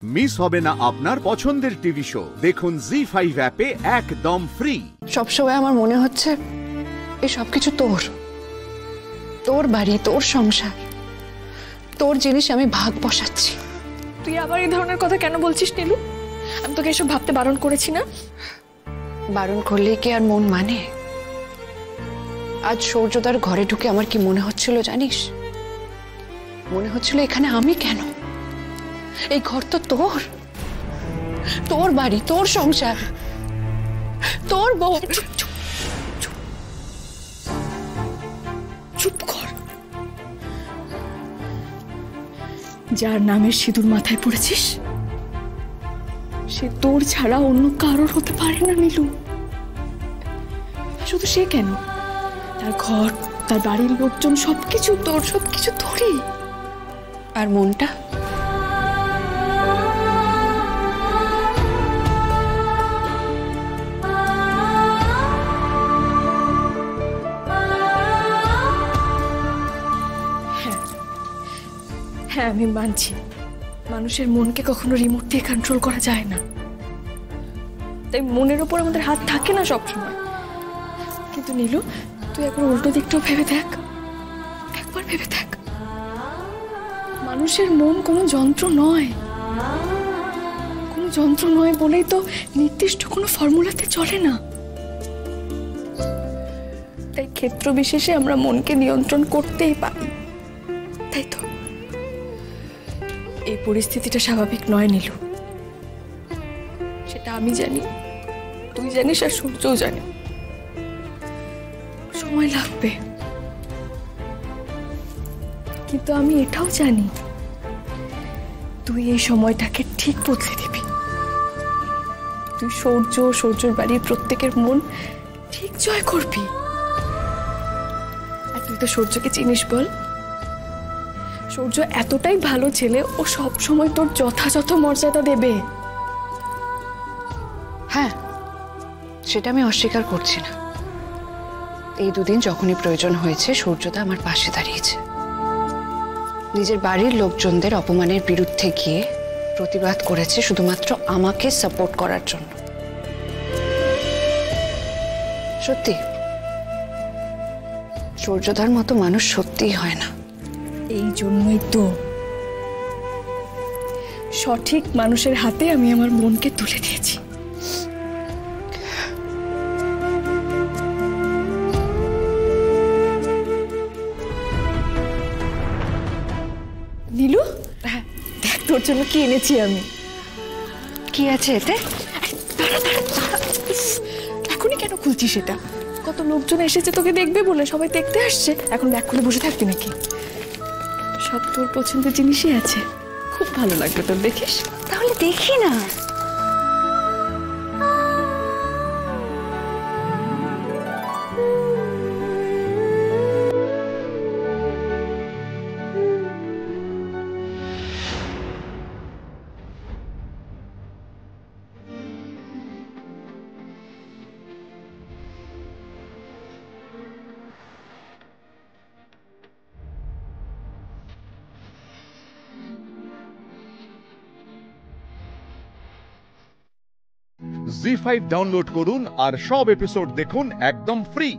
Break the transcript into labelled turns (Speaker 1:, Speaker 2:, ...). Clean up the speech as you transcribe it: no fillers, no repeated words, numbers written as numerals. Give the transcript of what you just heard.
Speaker 1: Miss হবে না আপনার পছন্দের টিভি শো। দেখুন জি5 অ্যাপে একদম ফ্রি।
Speaker 2: সবসময় আমার মনে হচ্ছে এই সবকিছু তোর, তোর বাড়ি, তোর সংসার, তোর জিনিস আমি ভাগ বসাচ্ছি।
Speaker 3: তুই আবার এই ধরনের কথা কেন বলছিস নীলু? আমি তোকে এসব ভাবতে বারণ করেছি না?
Speaker 2: বারণ করলে কি আর মন মানে? আজ সূর্যদার ঘরে ঢুকে আমার কি মনে হচ্ছিল জানিস? মনে হচ্ছিল এখানে আমি কেন? এই ঘর তো তোর, তোর বাড়ি, তোর সংসার, তোর বউ।
Speaker 3: চুপ কর। যার নামের সিঁদুর মাথায় পড়েছিস সে তোর ছাড়া অন্য কারোর হতে পারে না নীলু। শুধু সে কেন, তার ঘর, তার বাড়ির লোকজন সবকিছু তোর, সবকিছু তোরই।
Speaker 2: আর মনটা?
Speaker 3: হ্যাঁ, আমি মানছি মানুষের মনকে কখনো রিমোট দিয়ে কন্ট্রোল করা যায় না, তাই মনের ওপর আমাদের হাত থাকে না সবসময়। কিন্তু নীলু, তুই একবার উল্টো দিকটাও ভেবে দেখ, একবার ভেবে দেখ। মানুষের মন কোনো যন্ত্র নয়, কোনো যন্ত্র নয় বলেই তো নির্দিষ্ট কোনো ফর্মুলাতে চলে না। তাই ক্ষেত্র বিশেষে আমরা মনকে নিয়ন্ত্রণ করতেই পারি, তাই তো? এই পরিস্থিতিটা স্বাভাবিক নয় নীলু, সেটা আমি জানি, তুই জানিস, আর সূর্যও জানে। সময় লাগবে, কিন্তু আমি এটাও জানি তুই এই সময়টাকে ঠিক বদলে দিবি। তুই সূর্যর বাড়ির প্রত্যেকের মন ঠিক জয় করবি। আর তুই তো সূর্যকে চিনিস বল? সূর্য এতটাই ভালো ছেলে, ও সব সময় তোর যথাযথ মর্যাদা দেবে।
Speaker 2: হ্যাঁ, সেটা আমি অস্বীকার করছি না। এই দুদিন যখনই প্রয়োজন হয়েছে সূর্যদা আমার পাশে দাঁড়িয়েছে। নিজের বাড়ির লোকজনদের অপমানের বিরুদ্ধে গিয়ে প্রতিবাদ করেছে শুধুমাত্র আমাকে সাপোর্ট করার জন্য। সত্যি, সূর্যদার মতো মানুষ সত্যিই হয় না।
Speaker 3: এই জন্যই তো সঠিক মানুষের হাতে আমি আমার মনকে তুলে দিয়েছি। নীলু, দেখ তোর জন্য কি এনেছি আমি।
Speaker 2: কি আছে এতে?
Speaker 3: এখনই কেন খুলছিস এটা? কত লোকজন এসেছে তোকে দেখবে বলে, সবাই দেখতে আসছে, এখন ব্যাগ খুলে বসে থাকবি নাকি? সব তোর পছন্দের জিনিসই আছে, খুব ভালো লাগবে তোর, দেখিস?
Speaker 2: তাহলে দেখি না।
Speaker 1: জি5 ডাউনলোড করুন আর সব এপিসোড দেখুন একদম ফ্রি।